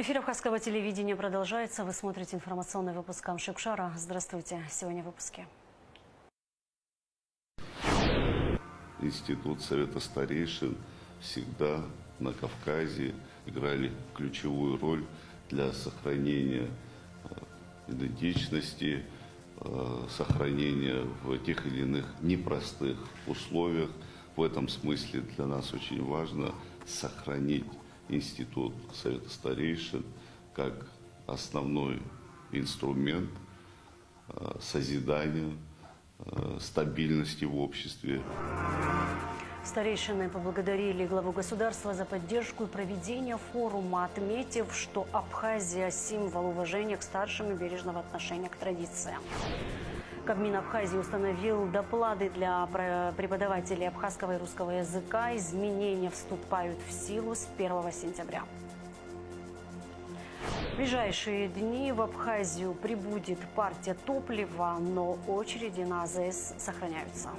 Эфир Абхазского телевидения продолжается. Вы смотрите информационный выпуск Камшикшара. Здравствуйте. Сегодня в выпуске. Институт Совета Старейшин всегда на Кавказе играли ключевую роль для сохранения идентичности, сохранения в тех или иных непростых условиях. В этом смысле для нас очень важно сохранить Институт Совета Старейшин как основной инструмент созидания стабильности в обществе. Старейшины поблагодарили главу государства за поддержку и проведение форума, отметив, что Абхазия – символ уважения к старшим и бережного отношения к традициям. Кабмин Абхазии установил доплаты для преподавателей абхазского и русского языка. Изменения вступают в силу с 1 сентября. В ближайшие дни в Абхазию прибудет партия топлива, но очереди на АЗС сохраняются.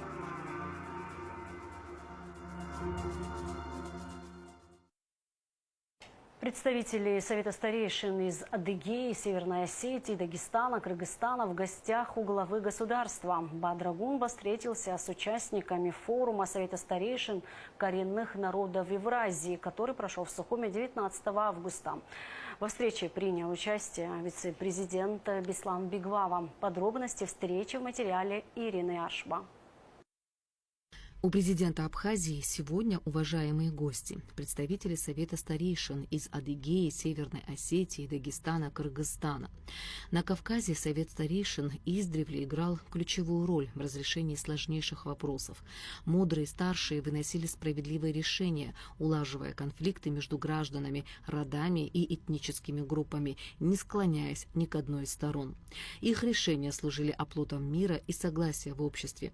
Представители Совета Старейшин из Адыгеи, Северной Осетии, Дагестана, Кыргызстана в гостях у главы государства. Бадра Гунба встретился с участниками форума Совета Старейшин коренных народов Евразии, который прошел в Сухуме 19 августа. Во встрече принял участие вице-президент Беслан Бигвава. Подробности встречи в материале Ирины Ашба. У президента Абхазии сегодня уважаемые гости, представители Совета Старейшин из Адыгеи, Северной Осетии, Дагестана, Кыргызстана. На Кавказе Совет Старейшин издревле играл ключевую роль в разрешении сложнейших вопросов. Мудрые старшие выносили справедливые решения, улаживая конфликты между гражданами, родами и этническими группами, не склоняясь ни к одной из сторон. Их решения служили оплотом мира и согласия в обществе.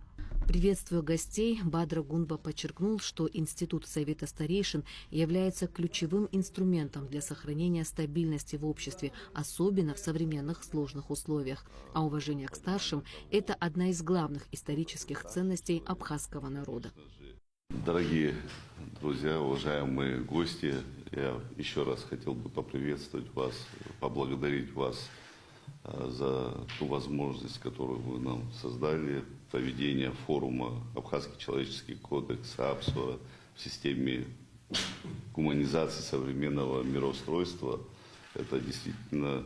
Приветствуя гостей, Бадра Гунба подчеркнул, что Институт Совета Старейшин является ключевым инструментом для сохранения стабильности в обществе, особенно в современных сложных условиях. А уважение к старшим – это одна из главных исторических ценностей абхазского народа. Дорогие друзья, уважаемые гости, я еще раз хотел бы поприветствовать вас, поблагодарить вас за ту возможность, которую вы нам создали, проведение форума «Абхазский человеческий кодекс АПСО» в системе гуманизации современного мироустройства. Это действительно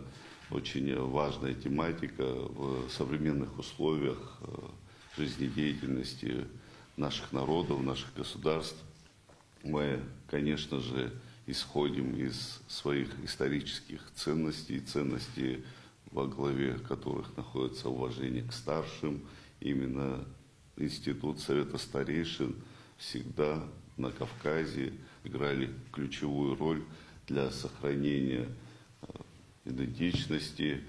очень важная тематика в современных условиях жизнедеятельности наших народов, наших государств. Мы, конечно же, исходим из своих исторических ценностей, ценностей, во главе которых находится уважение к старшим. Именно Институт Совета Старейшин всегда на Кавказе играли ключевую роль для сохранения идентичности,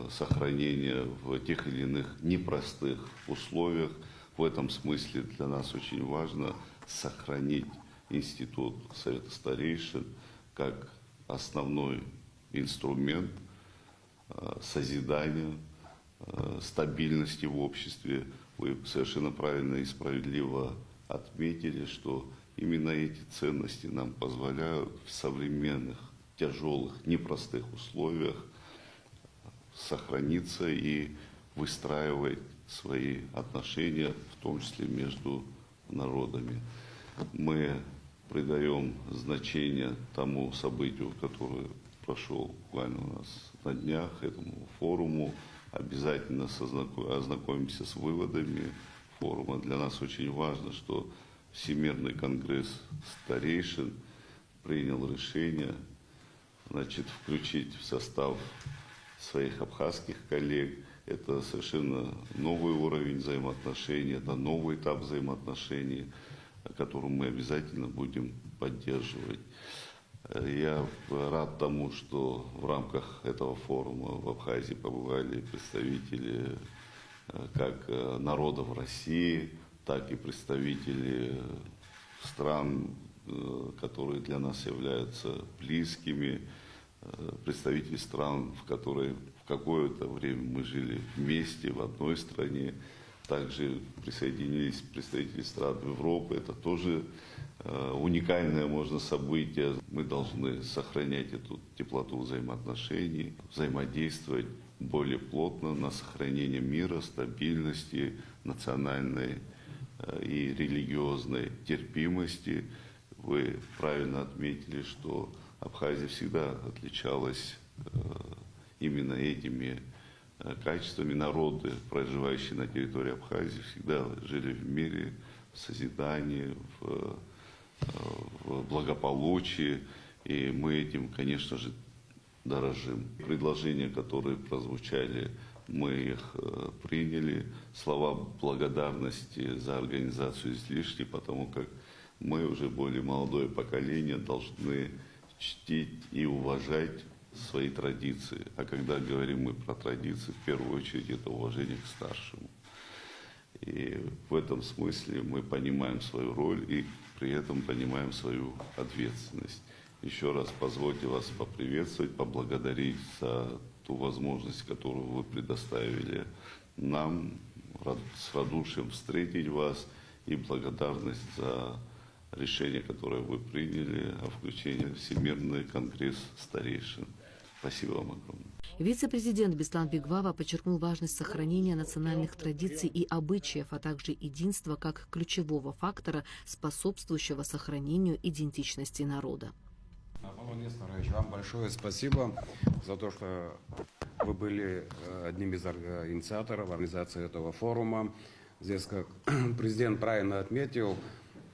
сохранения в тех или иных непростых условиях. В этом смысле для нас очень важно сохранить Институт Совета Старейшин как основной инструмент созидания стабильности в обществе. Вы совершенно правильно и справедливо отметили, что именно эти ценности нам позволяют в современных, тяжелых, непростых условиях сохраниться и выстраивать свои отношения, в том числе между народами. Мы придаем значение тому событию, которое прошел буквально у нас на днях, этому форуму. Обязательно ознакомимся с выводами форума. Для нас очень важно, что Всемирный конгресс старейшин принял решение, включить в состав своих абхазских коллег. Это совершенно новый уровень взаимоотношений, это новый этап взаимоотношений, который мы обязательно будем поддерживать. Я рад тому, что в рамках этого форума в Абхазии побывали представители как народов России, так и представители стран, которые для нас являются близкими, представители стран, в которые в какое-то время мы жили вместе в одной стране. Также присоединились представители стран Европы. Это тоже уникальное, можно, событие. Мы должны сохранять эту теплоту взаимоотношений, взаимодействовать более плотно на сохранение мира, стабильности, национальной и религиозной терпимости. Вы правильно отметили, что Абхазия всегда отличалась именно этими качествами. Народы, проживающие на территории Абхазии, всегда жили в мире, в созидании, в благополучии. И мы этим, конечно же, дорожим. Предложения, которые прозвучали, мы их приняли. Слова благодарности за организацию излишни, потому как мы, уже более молодое поколение, должны чтить и уважать свои традиции. А когда говорим мы про традиции, в первую очередь это уважение к старшему. И в этом смысле мы понимаем свою роль и при этом понимаем свою ответственность. Еще раз позвольте вас поприветствовать, поблагодарить за ту возможность, которую вы предоставили нам, с радушием встретить вас, и благодарность за решение, которое вы приняли о включении в Всемирный конгресс старейшин. Спасибо вам огромное. Вице-президент Беслан Бигвава подчеркнул важность сохранения национальных традиций и обычаев, а также единства как ключевого фактора, способствующего сохранению идентичности народа. Аполлон Несторович, вам большое спасибо за то, что вы были одним из инициаторов организации этого форума. Здесь, как президент правильно отметил,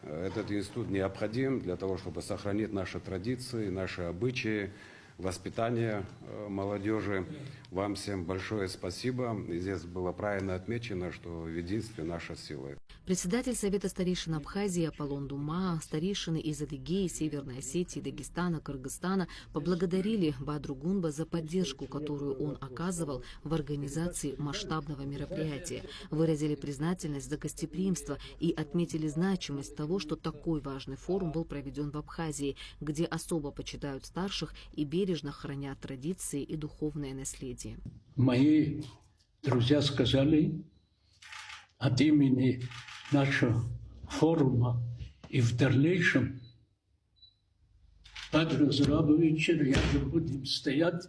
этот институт необходим для того, чтобы сохранить наши традиции, наши обычаи, воспитание молодежи. Вам всем большое спасибо. И здесь было правильно отмечено, что в единстве наша сила. Председатель Совета старейшин Абхазии Аполлон Дума, старейшины из Адыгеи, Северной Осетии, Дагестана, Кыргызстана поблагодарили Бадру Гунба за поддержку, которую он оказывал в организации масштабного мероприятия, выразили признательность за гостеприимство и отметили значимость того, что такой важный форум был проведен в Абхазии, где особо почитают старших и бережно хранят традиции и духовное наследие. Мои друзья сказали от имени нашего форума и в дальнейшем Бадру Зурабовичу рядом будем стоять,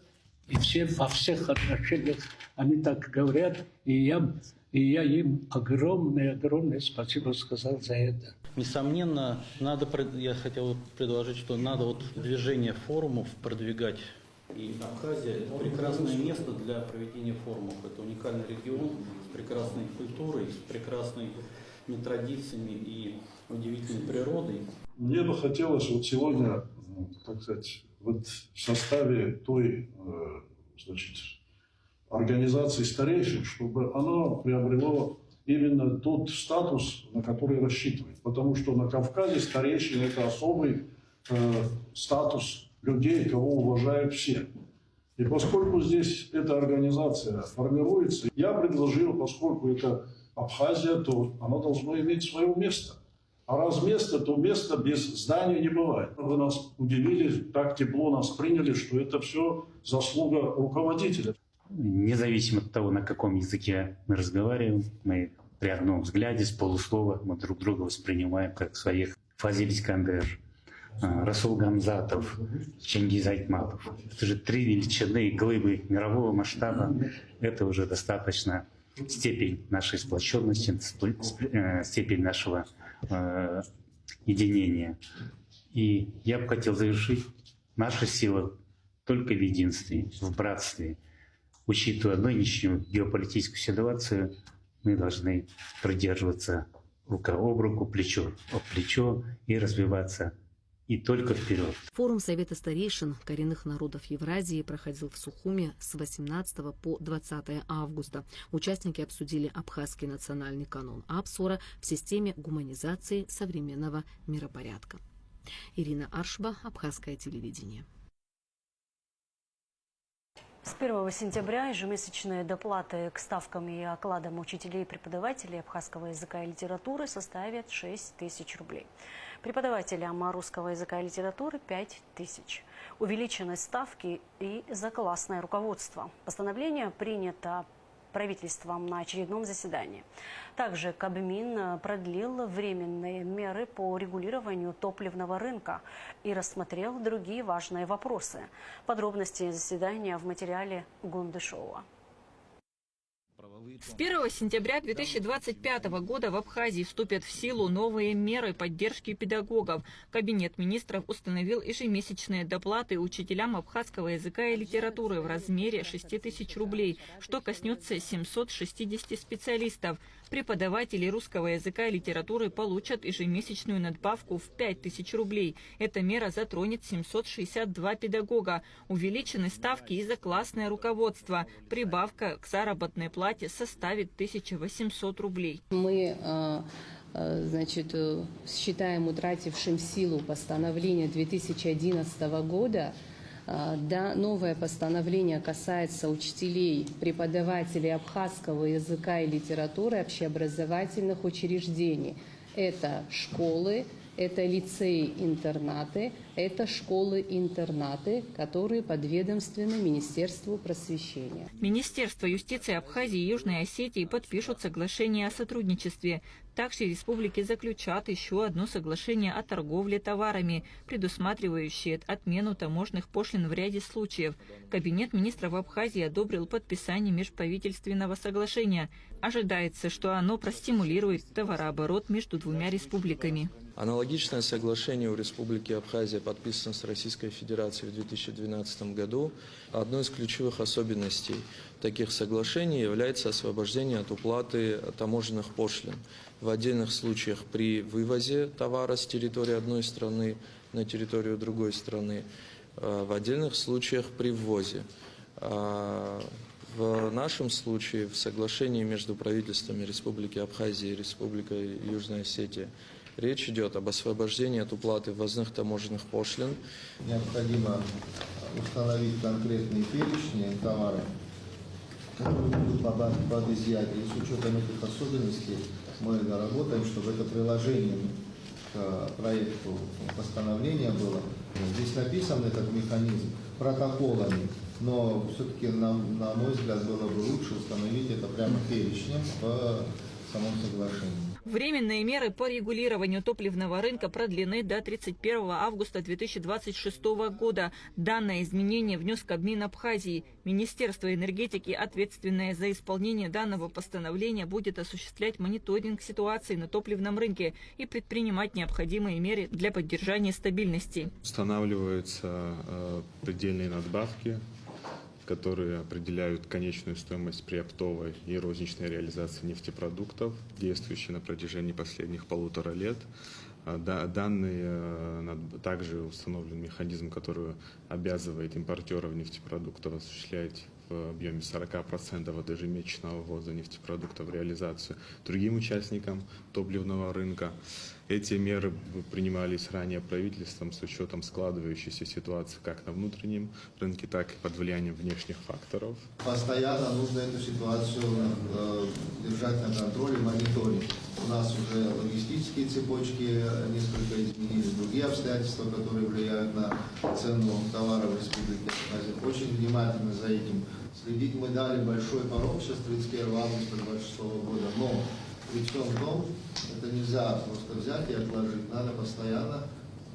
и все во всех отношениях они так говорят, и я им огромное спасибо сказал за это. Несомненно, я хотел предложить, что надо движение форумов продвигать. И Абхазия – это прекрасное место для проведения форумов. Это уникальный регион с прекрасной культурой, с прекрасными традициями и удивительной природой. Мне бы хотелось сегодня, так сказать, в составе той, организации старейшин, чтобы она приобрела именно тот статус, на который рассчитывает. Потому что на Кавказе старейшины – это особый статус людей, кого уважают все. И поскольку здесь эта организация формируется, я предложил, поскольку это Абхазия, то она должна иметь свое место. А раз место, то место без здания не бывает. Вы нас удивили, так тепло нас приняли, что это все заслуга руководителя. Независимо от того, на каком языке мы разговариваем, мы при одном взгляде, с полуслова, мы друг друга воспринимаем как своих. Фазиль Искандер, Расул Гамзатов, Чингиз Айтматов. Это же три величины, глыбы мирового масштаба. Это уже достаточно степень нашей сплоченности, степень нашего единения. И я бы хотел завершить: наша сила только в единстве, в братстве. Учитывая нынешнюю геополитическую ситуацию, мы должны придерживаться рука об руку, плечо об плечо и развиваться и только вперед. Форум Совета старейшин коренных народов Евразии проходил в Сухуме с 18 по 20 августа. Участники обсудили абхазский национальный канон Апсора в системе гуманизации современного миропорядка. Ирина Аршба, Абхазское телевидение. С 1 сентября ежемесячные доплаты к ставкам и окладам учителей и преподавателей абхазского языка и литературы составят 6 тысяч рублей. Преподавателям русского языка и литературы 5 тысяч. Увеличены ставки и за классное руководство. Постановление принято правительством на очередном заседании. Также Кабмин продлил временные меры по регулированию топливного рынка и рассмотрел другие важные вопросы. Подробности заседания в материале Гундышова. С 1 сентября 2025 года в Абхазии вступят в силу новые меры поддержки педагогов. Кабинет министров установил ежемесячные доплаты учителям абхазского языка и литературы в размере 6 тысяч рублей, что коснется 760 специалистов. Преподаватели русского языка и литературы получат ежемесячную надбавку в 5 тысяч рублей. Эта мера затронет 762 педагога. Увеличены ставки и за классное руководство. Прибавка к заработной плате составит 1800 рублей. Мы считаем утратившим силу постановление 2011 года. Новое постановление касается учителей, преподавателей абхазского языка и литературы общеобразовательных учреждений. Это школы, это лицеи-интернаты, это школы-интернаты, которые подведомственны Министерству просвещения. Министерство юстиции Абхазии и Южной Осетии подпишут соглашение о сотрудничестве. Также республики заключат еще одно соглашение о торговле товарами, предусматривающее отмену таможенных пошлин в ряде случаев. Кабинет министров Абхазии одобрил подписание межправительственного соглашения. Ожидается, что оно простимулирует товарооборот между двумя республиками. Аналогичное соглашение у Республики Абхазия подписано с Российской Федерацией в 2012 году. Одной из ключевых особенностей таких соглашений является освобождение от уплаты таможенных пошлин. В отдельных случаях при вывозе товара с территории одной страны на территорию другой страны, в отдельных случаях при ввозе. В нашем случае в соглашении между правительствами Республики Абхазия и Республикой Южная Осетия речь идет об освобождении от уплаты ввозных таможенных пошлин. Необходимо установить конкретные перечни товаров, которые будут под изъятие. И с учетом этих особенностей мы доработаем, чтобы это приложение к проекту постановления было. Здесь написан этот механизм протоколами, но все-таки, на мой взгляд, было бы лучше установить это прямо перечнем в самом соглашении. Временные меры по регулированию топливного рынка продлены до 31 августа 2026 года. Данное изменение внес Кабмин Абхазии. Министерство энергетики, ответственное за исполнение данного постановления, будет осуществлять мониторинг ситуации на топливном рынке и предпринимать необходимые меры для поддержания стабильности. Устанавливаются предельные надбавки, которые определяют конечную стоимость при оптовой и розничной реализации нефтепродуктов, действующие на протяжении последних 1,5 лет. Также установлен механизм, который обязывает импортеров нефтепродуктов осуществлять в объеме 40% от ежемесячного ввоза нефтепродуктов в реализацию другим участникам топливного рынка. Эти меры принимались ранее правительством с учетом складывающейся ситуации как на внутреннем рынке, так и под влиянием внешних факторов. Постоянно нужно эту ситуацию держать на контроле, мониторить. У нас уже логистические цепочки несколько изменились, другие обстоятельства, которые влияют на цену товара в Республике Абхазия. Очень внимательно за этим следить. Мы дали большой порог сейчас 31 августа 2026 года, но при всем том, это нельзя просто взять и отложить, надо постоянно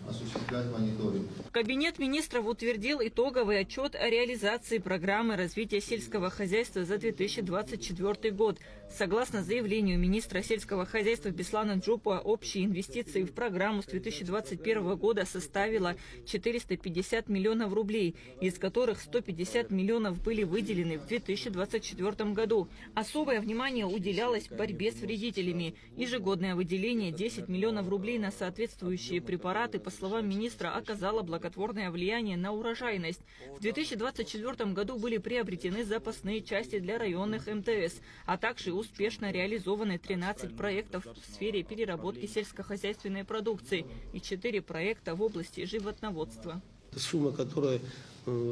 осуществлять мониторинг. Кабинет министров утвердил итоговый отчет о реализации программы развития сельского хозяйства за 2024 год. Согласно заявлению министра сельского хозяйства Беслана Джупуа, общие инвестиции в программу с 2021 года составило 450 миллионов рублей, из которых 150 миллионов были выделены в 2024 году. Особое внимание уделялось борьбе с вредителями. Ежегодное выделение 10 миллионов рублей на соответствующие препараты, по словам министра, оказало благотворное влияние на урожайность. В 2024 году были приобретены запасные части для районных МТС, а также успешно реализованы 13 проектов в сфере переработки сельскохозяйственной продукции и 4 проекта в области животноводства. Сумма, которая,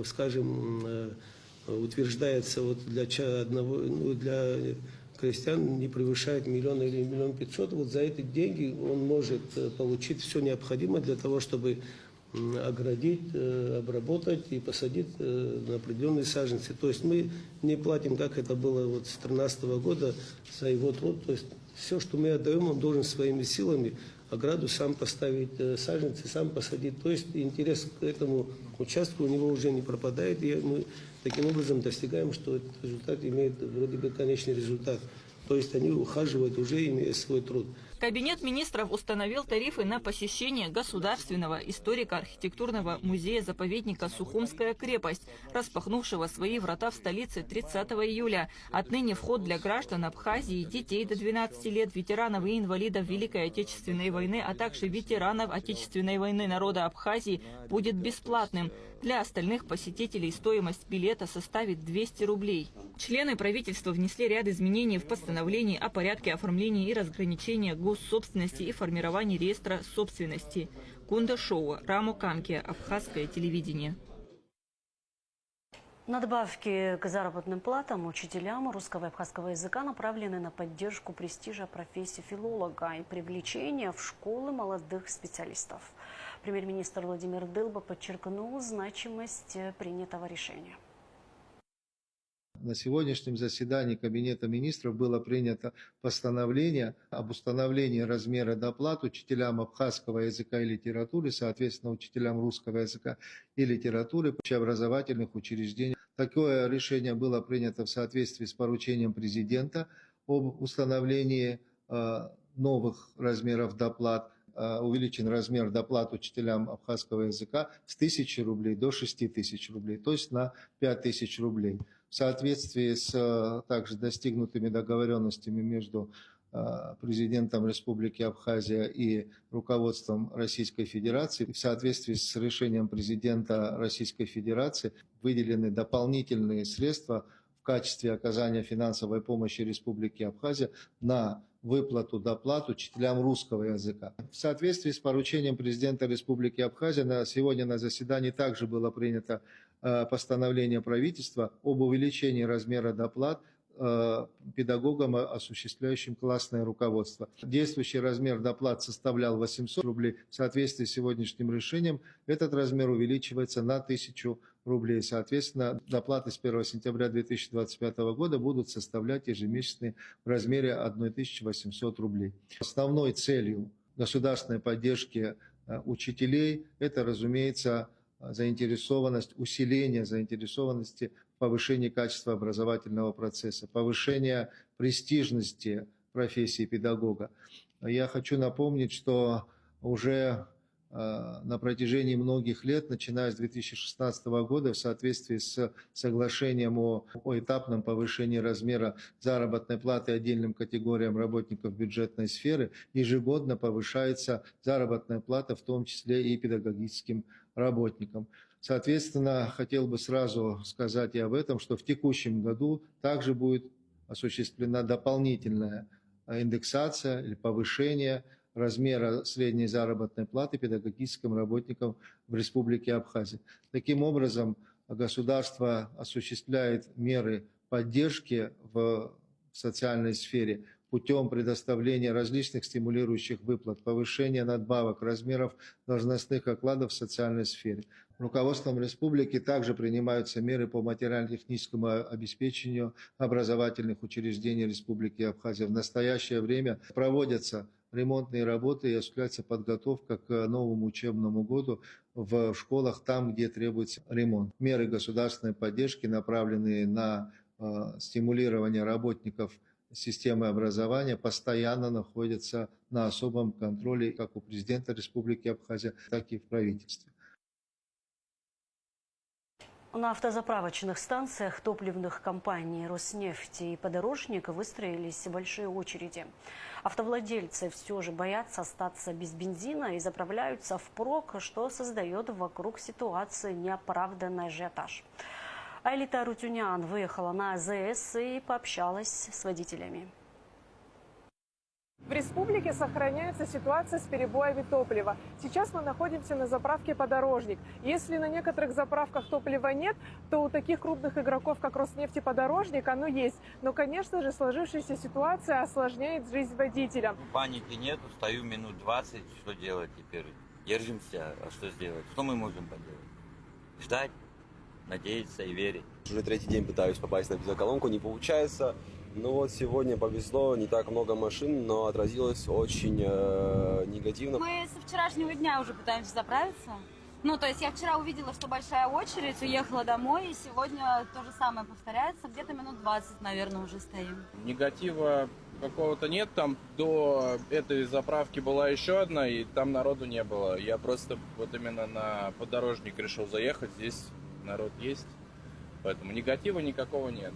скажем, утверждается для крестьян, не превышает 1 миллион или 1 500 000. Вот за эти деньги он может получить все необходимое для того, чтобы оградить, обработать и посадить на определенные саженцы. То есть мы не платим, как это было вот с 2013 года, за его труд. То есть все, что мы отдаем, он должен своими силами ограду сам поставить, саженцы сам посадить. То есть интерес к этому участку у него уже не пропадает. И мы таким образом достигаем, что этот результат имеет вроде бы конечный результат. То есть они ухаживают уже, имея свой труд. Кабинет министров установил тарифы на посещение Государственного историко-архитектурного музея-заповедника «Сухумская крепость», распахнувшего свои врата в столице 30 июля. Отныне вход для граждан Абхазии, детей до 12 лет, ветеранов и инвалидов Великой Отечественной войны, а также ветеранов Отечественной войны народа Абхазии будет бесплатным. Для остальных посетителей стоимость билета составит 200 рублей. Члены правительства внесли ряд изменений в постановлении о порядке оформления и разграничения госсобственности и формировании реестра собственности. Кунда Шоу, Рамо Камке, Абхазское телевидение. Надбавки к заработным платам учителям русского и абхазского языка направлены на поддержку престижа профессии филолога и привлечение в школы молодых специалистов. Премьер-министр Владимир Дылба подчеркнул значимость принятого решения. На сегодняшнем заседании Кабинета министров было принято постановление об установлении размера доплат учителям абхазского языка и литературы, соответственно, учителям русского языка и литературы в общеобразовательных учреждениях. Такое решение было принято в соответствии с поручением президента об установлении новых размеров доплат. Увеличен размер доплат учителям абхазского языка с 1000 рублей до 6000 рублей, то есть на 5000 рублей. В соответствии с также достигнутыми договоренностями между президентом Республики Абхазия и руководством Российской Федерации, в соответствии с решением президента Российской Федерации выделены дополнительные средства в качестве оказания финансовой помощи Республике Абхазия на выплату доплат учителям русского языка. В соответствии с поручением президента Республики Абхазия сегодня на заседании также было принято постановление правительства об увеличении размера доплат педагогам, осуществляющим классное руководство. Действующий размер доплат составлял 800 рублей. В соответствии с сегодняшним решением этот размер увеличивается на 1000 рублей. Соответственно, доплаты с 1 сентября 2025 года будут составлять ежемесячные в размере 1800 рублей. Основной целью государственной поддержки учителей это, разумеется, усиление заинтересованности в повышении качества образовательного процесса, повышение престижности профессии педагога. Я хочу напомнить, что уже на протяжении многих лет, начиная с 2016 года, в соответствии с соглашением о этапном повышении размера заработной платы отдельным категориям работников бюджетной сферы, ежегодно повышается заработная плата, в том числе и педагогическим работникам. Соответственно, хотел бы сразу сказать и об этом, что в текущем году также будет осуществлена дополнительная индексация или повышение размера средней заработной платы педагогическим работникам в Республике Абхазия. Таким образом, государство осуществляет меры поддержки в социальной сфере путем предоставления различных стимулирующих выплат, повышения надбавок, размеров должностных окладов в социальной сфере. Руководством республики также принимаются меры по материально-техническому обеспечению образовательных учреждений Республики Абхазия. В настоящее время проводятся ремонтные работы и осуществляется подготовка к новому учебному году в школах там, где требуется ремонт. Меры государственной поддержки, направленные на стимулирование работников системы образования, постоянно находятся на особом контроле как у президента Республики Абхазия, так и в правительстве. На автозаправочных станциях топливных компаний «Роснефть» и «Подорожник» выстроились большие очереди. Автовладельцы все же боятся остаться без бензина и заправляются впрок, что создает вокруг ситуации неоправданный ажиотаж. Аэлита Рутюнян выехала на АЗС и пообщалась с водителями. В республике сохраняется ситуация с перебоями топлива. Сейчас мы находимся на заправке «Подорожник». Если на некоторых заправках топлива нет, то у таких крупных игроков, как «Роснефть» и «Подорожник», оно есть. Но, конечно же, сложившаяся ситуация осложняет жизнь водителям. Паники нет, стою минут 20, что делать теперь? Держимся, а что сделать? Что мы можем поделать? Ждать, надеяться и верить. Уже третий день пытаюсь попасть на бензоколонку, не получается. Но вот сегодня повезло, не так много машин, но отразилось очень негативно. Мы со вчерашнего дня уже пытаемся заправиться. Ну, то есть я вчера увидела, что большая очередь, уехала домой, и сегодня то же самое повторяется. Где-то минут 20, наверное, уже стоим. Негатива какого-то нет. Там до этой заправки была еще одна, и там народу не было. Я просто вот именно на подорожник решил заехать. Здесь народ есть, поэтому негатива никакого нет.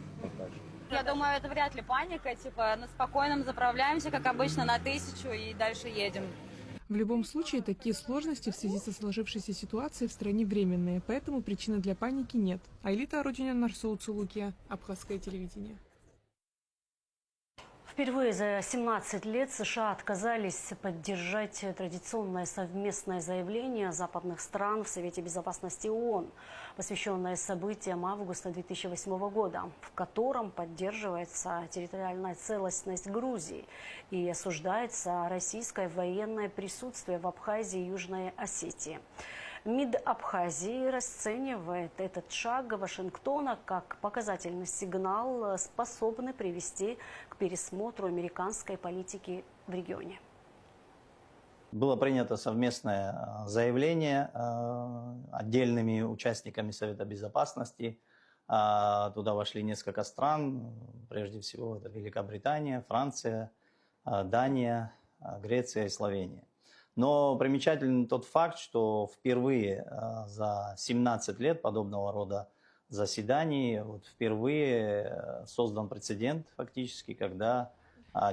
Я думаю, это вряд ли паника. Типа на спокойном заправляемся, как обычно, на 1000 и дальше едем. В любом случае, такие сложности в связи со сложившейся ситуацией в стране временные, поэтому причины для паники нет. Айлита Орудиня, Нарсоу Цулукия, Абхазское телевидение. Впервые за 17 лет США отказались поддержать традиционное совместное заявление западных стран в Совете Безопасности ООН, посвященное событиям августа 2008 года, в котором поддерживается территориальная целостность Грузии и осуждается российское военное присутствие в Абхазии и Южной Осетии. МИД Абхазии расценивает этот шаг Вашингтона как показательный сигнал, способный привести к пересмотру американской политики в регионе. Было принято совместное заявление отдельными участниками Совета Безопасности. Туда вошли несколько стран, прежде всего это Великобритания, Франция, Дания, Греция и Словения. Но примечателен тот факт, что впервые за 17 лет подобного рода заседаний, впервые создан прецедент фактически, когда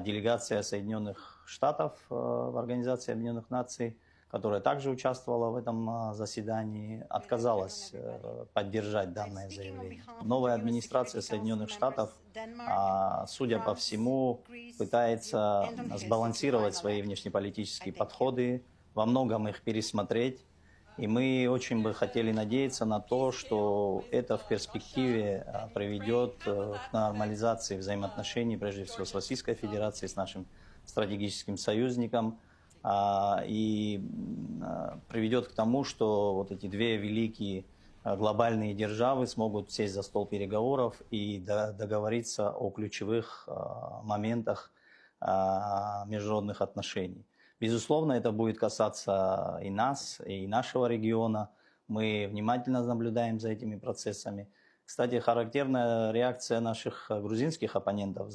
делегация Соединенных Штатов в Организации Объединенных Наций, которая также участвовала в этом заседании, отказалась поддержать данное заявление. Новая администрация Соединенных Штатов, судя по всему, пытается сбалансировать свои внешнеполитические подходы, во многом их пересмотреть. И мы очень бы хотели надеяться на то, что это в перспективе приведет к нормализации взаимоотношений, прежде всего с Российской Федерацией, с нашим стратегическим союзником, и приведет к тому, что вот эти две великие глобальные державы смогут сесть за стол переговоров и договориться о ключевых моментах международных отношений. Безусловно, это будет касаться и нас, и нашего региона. Мы внимательно наблюдаем за этими процессами. Кстати, характерная реакция наших грузинских оппонентов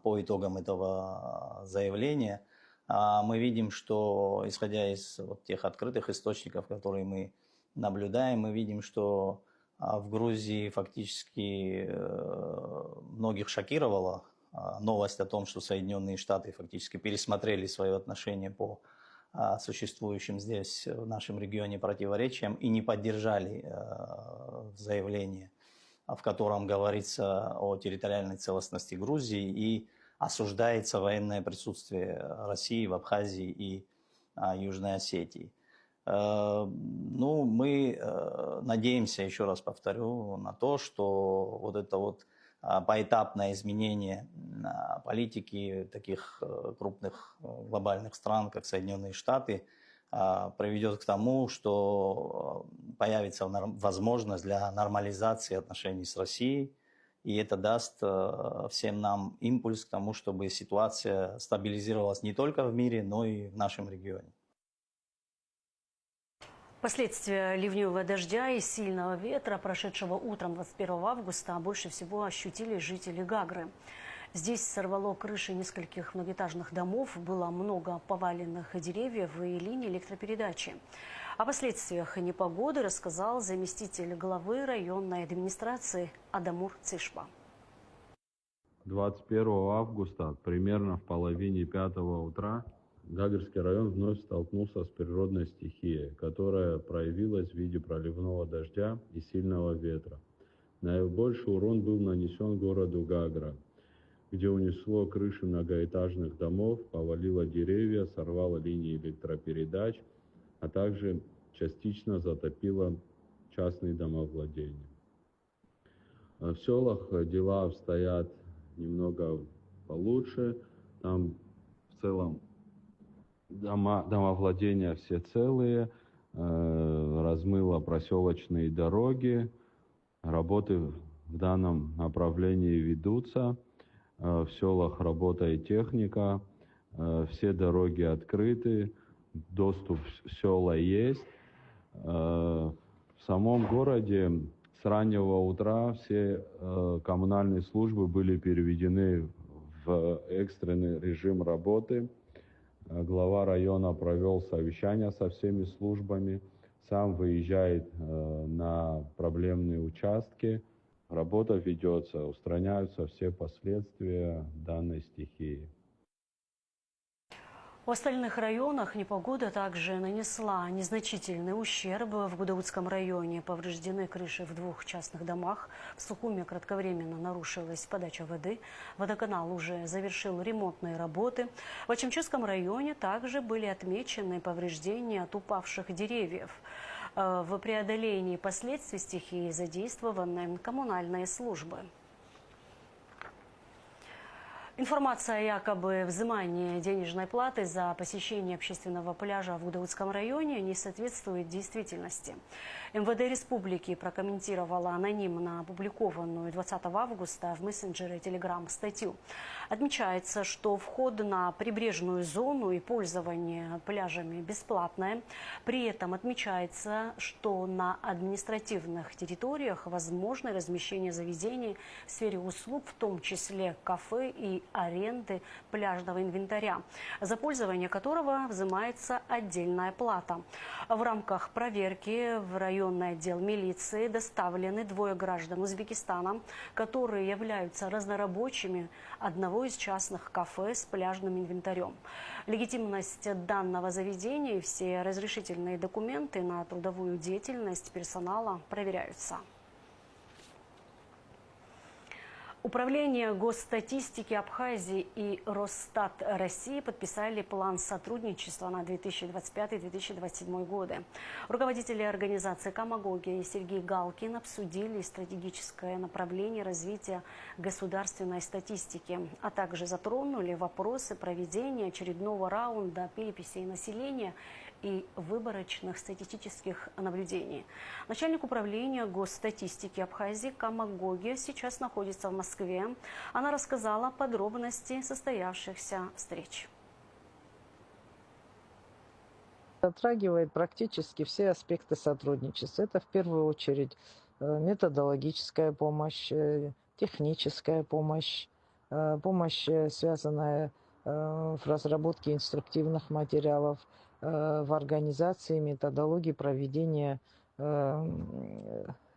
по итогам этого заявления. Мы видим, что, исходя из тех открытых источников, которые мы наблюдаем, мы видим, что в Грузии фактически многих шокировала новость о том, что Соединенные Штаты фактически пересмотрели свое отношение по существующим здесь в нашем регионе противоречиям и не поддержали заявление, в котором говорится о территориальной целостности Грузии и осуждается военное присутствие России в Абхазии и Южной Осетии. Мы надеемся, еще раз повторю, на то, что вот это поэтапное изменение политики таких крупных глобальных стран, как Соединенные Штаты, приведет к тому, что появится возможность для нормализации отношений с Россией, и это даст всем нам импульс к тому, чтобы ситуация стабилизировалась не только в мире, но и в нашем регионе. Последствия ливневого дождя и сильного ветра, прошедшего утром 21 августа, больше всего ощутили жители Гагры. Здесь сорвало крыши нескольких многоэтажных домов, было много поваленных деревьев и линий электропередачи. О последствиях непогоды рассказал заместитель главы районной администрации Адамур Цишба. 21 августа, примерно в половине 5 утра, Гагрский район вновь столкнулся с природной стихией, которая проявилась в виде проливного дождя и сильного ветра. Наибольший урон был нанесен городу Гагра, где унесло крыши многоэтажных домов, повалило деревья, сорвало линии электропередач, а также частично затопило частные домовладения. В селах дела обстоят немного получше. Там в целом домовладения все целые, размыло проселочные дороги. Работы в данном направлении ведутся. В селах работает техника, все дороги открыты, доступ в села есть. В самом городе с раннего утра все коммунальные службы были переведены в экстренный режим работы. Глава района провел совещание со всеми службами, сам выезжает на проблемные участки. Работа ведется, устраняются все последствия данной стихии. В остальных районах непогода также нанесла незначительный ущерб. В Гудаутском районе повреждены крыши в 2 частных домах. В Сухуме кратковременно нарушилась подача воды. Водоканал уже завершил ремонтные работы. В Ачимчирском районе также были отмечены повреждения от упавших деревьев. В преодолении последствий стихии задействованы коммунальные службы. Информация о якобы взимании денежной платы за посещение общественного пляжа в Гудаутском районе не соответствует действительности. МВД Республики прокомментировала анонимно опубликованную 20 августа в мессенджере Telegram статью. Отмечается, что вход на прибрежную зону и пользование пляжами бесплатное. При этом отмечается, что на административных территориях возможно размещение заведений в сфере услуг, в том числе кафе и аренды пляжного инвентаря, за пользование которого взимается отдельная плата. В рамках проверки в районный отдел милиции доставлены 2 граждан Узбекистана, которые являются разнорабочими одного из частных кафе с пляжным инвентарем. Легитимность данного заведения и все разрешительные документы на трудовую деятельность персонала проверяются. Управление госстатистики Абхазии и Росстат России подписали план сотрудничества на 2025-2027 годы. Руководители организации «Камагоги» и Сергей Галкин обсудили стратегическое направление развития государственной статистики, а также затронули вопросы проведения очередного раунда переписей населения и выборочных статистических наблюдений. Начальник управления госстатистики Абхазии Камагоги сейчас находится в Москве. Она рассказала подробности состоявшихся встреч. Затрагивает практически все аспекты сотрудничества. Это в первую очередь методологическая помощь, техническая помощь, помощь, связанная в разработке инструктивных материалов, в организации методологии проведения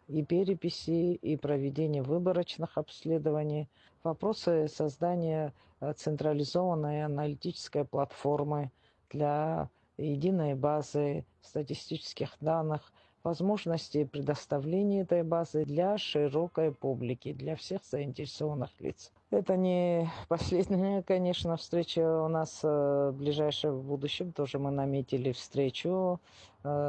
и переписи, и проведения выборочных обследований, вопросы создания централизованной аналитической платформы для единой базы статистических данных, возможности предоставления этой базы для широкой публики, для всех заинтересованных лиц. Это не последняя, конечно, встреча у нас в ближайшем будущем. Тоже мы наметили встречу.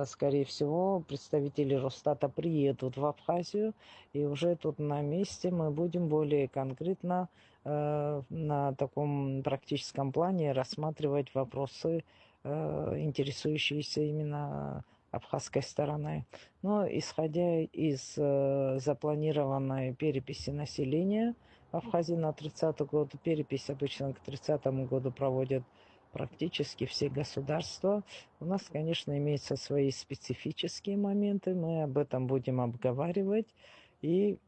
Скорее всего, представители Росстата приедут в Абхазию. И уже тут на месте мы будем более конкретно на таком практическом плане рассматривать вопросы, интересующиеся именно абхазской стороны. Но исходя из запланированной переписи населения в Абхазии на 30-й год, перепись обычно к 30-му году проводят практически все государства. У нас, конечно, имеются свои специфические моменты. Мы об этом будем обговаривать и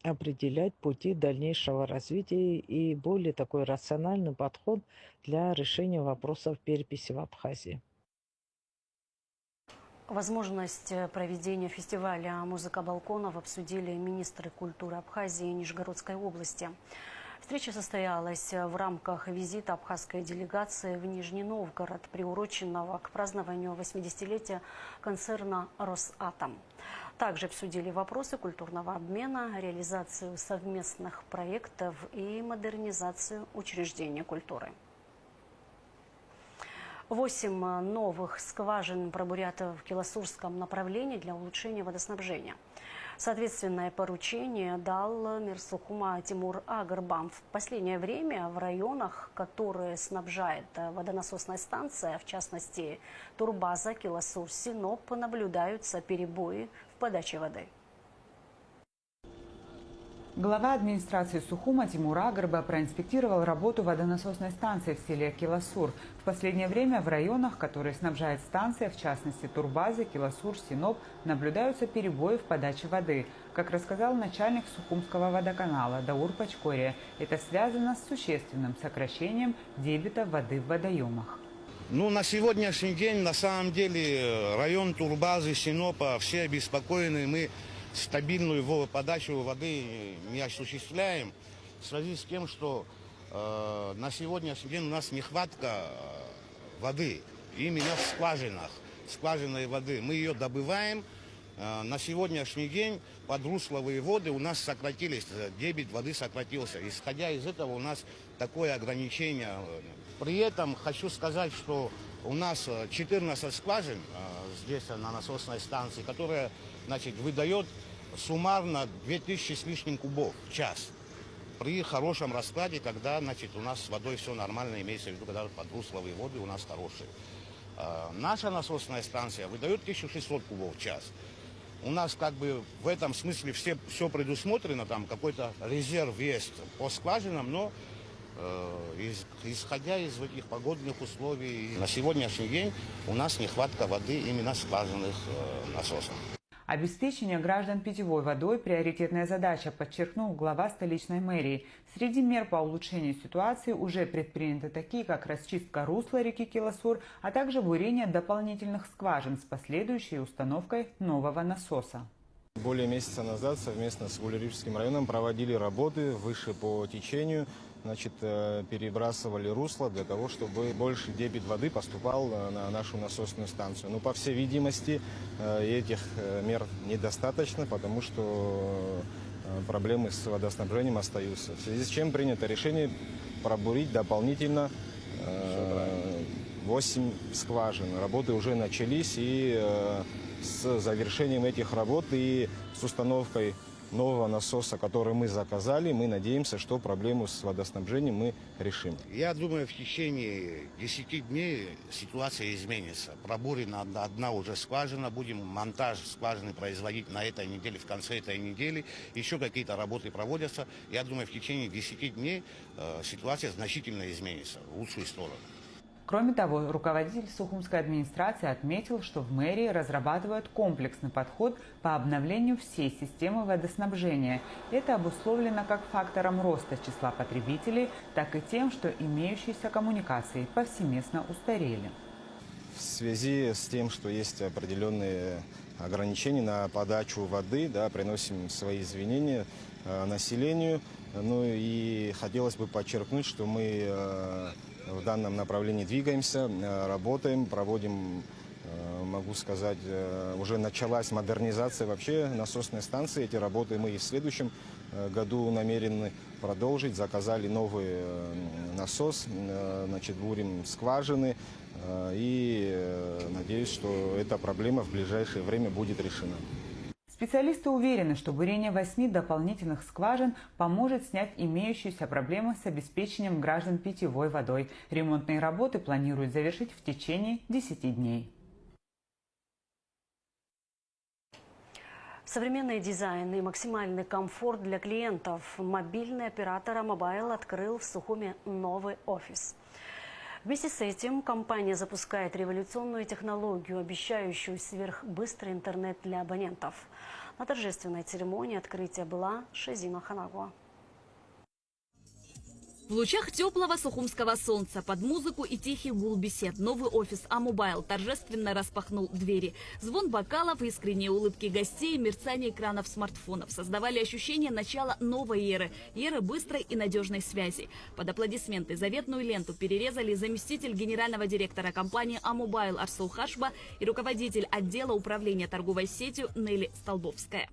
определять пути дальнейшего развития и более такой рациональный подход для решения вопросов переписи в Абхазии. Возможность проведения фестиваля «Музыка балконов» обсудили министры культуры Абхазии и Нижегородской области. Встреча состоялась в рамках визита абхазской делегации в Нижний Новгород, приуроченного к празднованию 80-летия концерна «Росатом». Также обсудили вопросы культурного обмена, реализацию совместных проектов и модернизацию учреждений культуры. 8 новых скважин пробурят в Киласурском направлении для улучшения водоснабжения. Соответственное поручение дал мэр Сухума Тимур Агарбам. В последнее время в районах, которые снабжает водонасосная станция, в частности турбаза Киласур-Синоп, наблюдаются перебои в подаче воды. Глава администрации Сухума Тимур Агарба проинспектировал работу водонасосной станции в селе Киласур. В последнее время в районах, которые снабжает станция, в частности турбазы Киласур-Синоп, наблюдаются перебои в подаче воды. Как рассказал начальник Сухумского водоканала Даур Пачкория, это связано с существенным сокращением дебита воды в водоемах. На сегодняшний день, на самом деле, район турбазы Синопа все обеспокоены. Мы стабильную подачу воды не осуществляем в связи с тем, что на сегодняшний день у нас нехватка воды именно в скважинах, скважинной воды. Мы ее добываем. На сегодняшний день подрусловые воды у нас сократились, дебит воды сократился. Исходя из этого у нас такое ограничение. При этом хочу сказать, что у нас 14 скважин здесь на насосной станции, которая, выдает суммарно 2000 с лишним кубов в час. При хорошем раскладе, когда, у нас с водой все нормально, имеется в виду, когда подрусловые воды у нас хорошие. Наша насосная станция выдает 1600 кубов в час. У нас в этом смысле все предусмотрено, там какой-то резерв есть по скважинам, но исходя из этих погодных условий, на сегодняшний день у нас нехватка воды именно скважинных насосов. Обеспечение граждан питьевой водой – приоритетная задача, подчеркнул глава столичной мэрии. Среди мер по улучшению ситуации уже предприняты такие, как расчистка русла реки Киласур, а также бурение дополнительных скважин с последующей установкой нового насоса. Более месяца назад совместно с Гулерижским районом проводили работы выше по течению. Перебрасывали русло для того, чтобы больше дебит воды поступал на нашу насосную станцию. Но, по всей видимости, этих мер недостаточно, потому что проблемы с водоснабжением остаются. В связи с чем принято решение пробурить дополнительно 8 скважин. Работы уже начались, и с завершением этих работ и с установкой нового насоса, который мы заказали, мы надеемся, что проблему с водоснабжением мы решим. Я думаю, в течение 10 дней ситуация изменится. Пробурена одна уже скважина, будем монтаж скважины производить на этой неделе, в конце этой недели. Еще какие-то работы проводятся. Я думаю, в течение 10 дней ситуация значительно изменится в лучшую сторону. Кроме того, руководитель Сухумской администрации отметил, что в мэрии разрабатывают комплексный подход по обновлению всей системы водоснабжения. Это обусловлено как фактором роста числа потребителей, так и тем, что имеющиеся коммуникации повсеместно устарели. В связи с тем, что есть определенные ограничения на подачу воды, приносим свои извинения населению. И хотелось бы подчеркнуть, что мы в данном направлении двигаемся, работаем, проводим, могу сказать, уже началась модернизация вообще насосной станции. Эти работы мы и в следующем году намерены продолжить. Заказали новый насос, бурим скважины. И надеюсь, что эта проблема в ближайшее время будет решена. Специалисты уверены, что бурение 8 дополнительных скважин поможет снять имеющиеся проблемы с обеспечением граждан питьевой водой. Ремонтные работы планируют завершить в течение 10 дней. Современный дизайн и максимальный комфорт для клиентов. Мобильный оператор Амобайл открыл в Сухуме новый офис. Вместе с этим компания запускает революционную технологию, обещающую сверхбыстрый интернет для абонентов. На торжественной церемонии открытия была Шазима Ханагуа. В лучах теплого сухумского солнца, под музыку и тихий гул бесед, новый офис Амобайл торжественно распахнул двери. Звон бокалов, искренние улыбки гостей и мерцание экранов смартфонов создавали ощущение начала новой эры быстрой и надежной связи. Под аплодисменты заветную ленту перерезали заместитель генерального директора компании Амобайл Арсул Хашба и руководитель отдела управления торговой сетью Нелли Столбовская.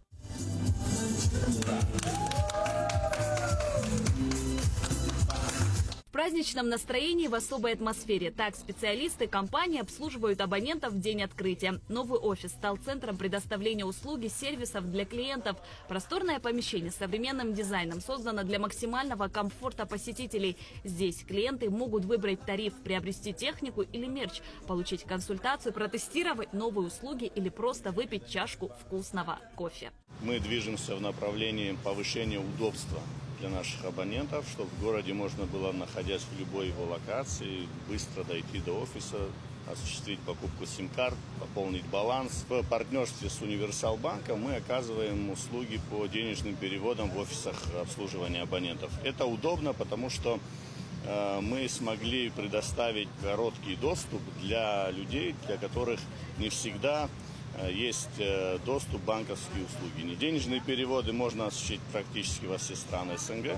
В праздничном настроении, в особой атмосфере. Так специалисты компании обслуживают абонентов в день открытия. Новый офис стал центром предоставления услуги сервисов для клиентов. Просторное помещение с современным дизайном создано для максимального комфорта посетителей. Здесь клиенты могут выбрать тариф, приобрести технику или мерч, получить консультацию, протестировать новые услуги или просто выпить чашку вкусного кофе. Мы движемся в направлении повышения удобства для наших абонентов, чтобы в городе можно было, находясь в любой его локации, быстро дойти до офиса, осуществить покупку сим-карт, пополнить баланс. В партнерстве с Универсалбанком мы оказываем услуги по денежным переводам в офисах обслуживания абонентов. Это удобно, потому что мы смогли предоставить короткий доступ для людей, для которых не всегда есть доступ к банковским услугам. Денежные переводы можно осуществить практически во все страны СНГ.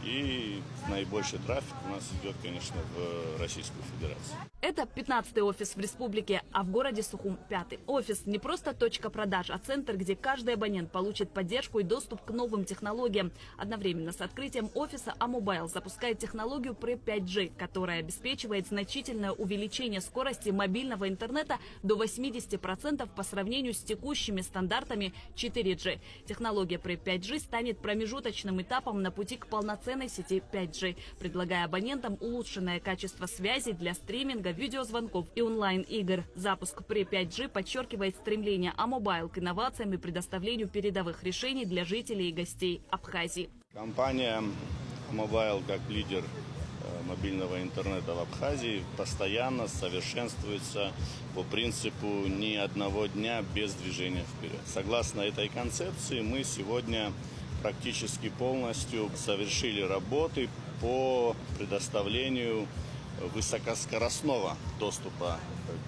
И наибольший трафик у нас идет, конечно, в Российскую Федерацию. Это 15-й офис в республике, а в городе Сухум 5-й. Офис не просто точка продаж, а центр, где каждый абонент получит поддержку и доступ к новым технологиям. Одновременно с открытием офиса Амобайл запускает технологию PRE 5G, которая обеспечивает значительное увеличение скорости мобильного интернета до 80% по сравнению с текущими стандартами 4G. Технология PRE 5G станет промежуточным этапом на пути к полноценной сети 5G, предлагая абонентам улучшенное качество связи для стриминга, видеозвонков и онлайн-игр. Запуск PRE 5G подчеркивает стремление Амобайл к инновациям и предоставлению передовых решений для жителей и гостей Абхазии. Компания Амобайл, как лидер мобильного интернета в Абхазии, постоянно совершенствуется по принципу ни одного дня без движения вперед. Согласно этой концепции, мы сегодня практически полностью совершили работы по предоставлению высокоскоростного доступа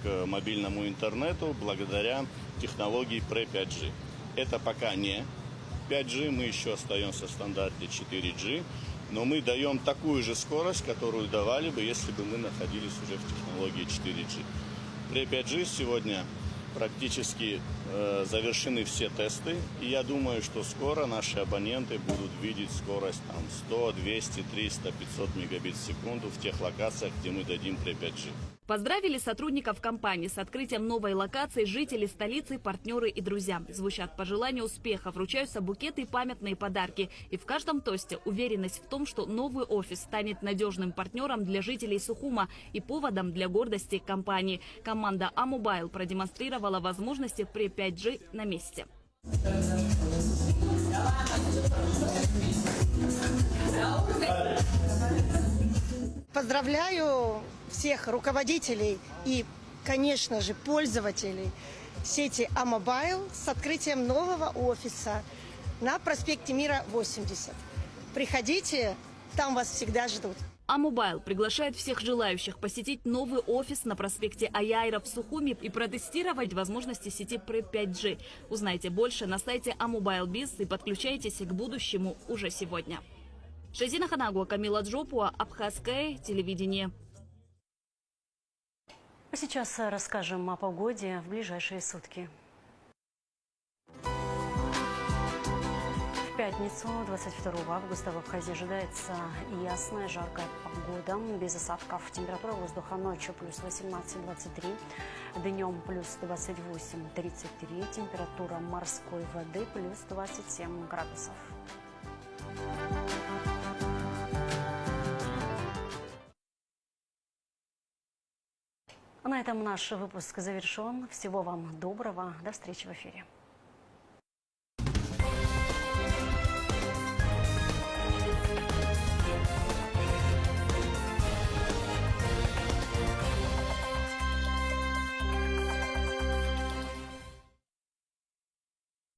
к мобильному интернету благодаря технологии PRE 5G. Это пока не 5G, мы еще остаемся в стандарте 4G, но мы даем такую же скорость, которую давали бы, если бы мы находились уже в технологии 4G. PRE 5G сегодня практически завершены все тесты, и я думаю, что скоро наши абоненты будут видеть скорость 100, 200, 300, 500 мегабит в секунду в тех локациях, где мы дадим PRE 5G. Поздравили сотрудников компании с открытием новой локации жители столицы, партнеры и друзья. Звучат пожелания успеха, вручаются букеты и памятные подарки. И в каждом тосте уверенность в том, что новый офис станет надежным партнером для жителей Сухума и поводом для гордости компании. Команда Амобайл продемонстрировала возможности PRE 5G на месте. Поздравляю всех руководителей и, конечно же, пользователей сети Амобайл с открытием нового офиса на проспекте Мира, 80. Приходите, там вас всегда ждут. Амобайл приглашает всех желающих посетить новый офис на проспекте Аяйра в Сухуми и протестировать возможности сети PRE 5G. Узнайте больше на сайте Амобайл Biz и подключайтесь к будущему уже сегодня. Шазина Ханагуа, Камила Джопуа, Абхазское телевидение. А сейчас расскажем о погоде в ближайшие сутки. В пятницу, 22 августа, в Абхазии ожидается ясная, жаркая погода, без осадков. Температура воздуха ночью плюс 18-23, днем плюс 28-33, температура морской воды плюс 27 градусов. На этом наш выпуск завершен. Всего вам доброго. До встречи в эфире.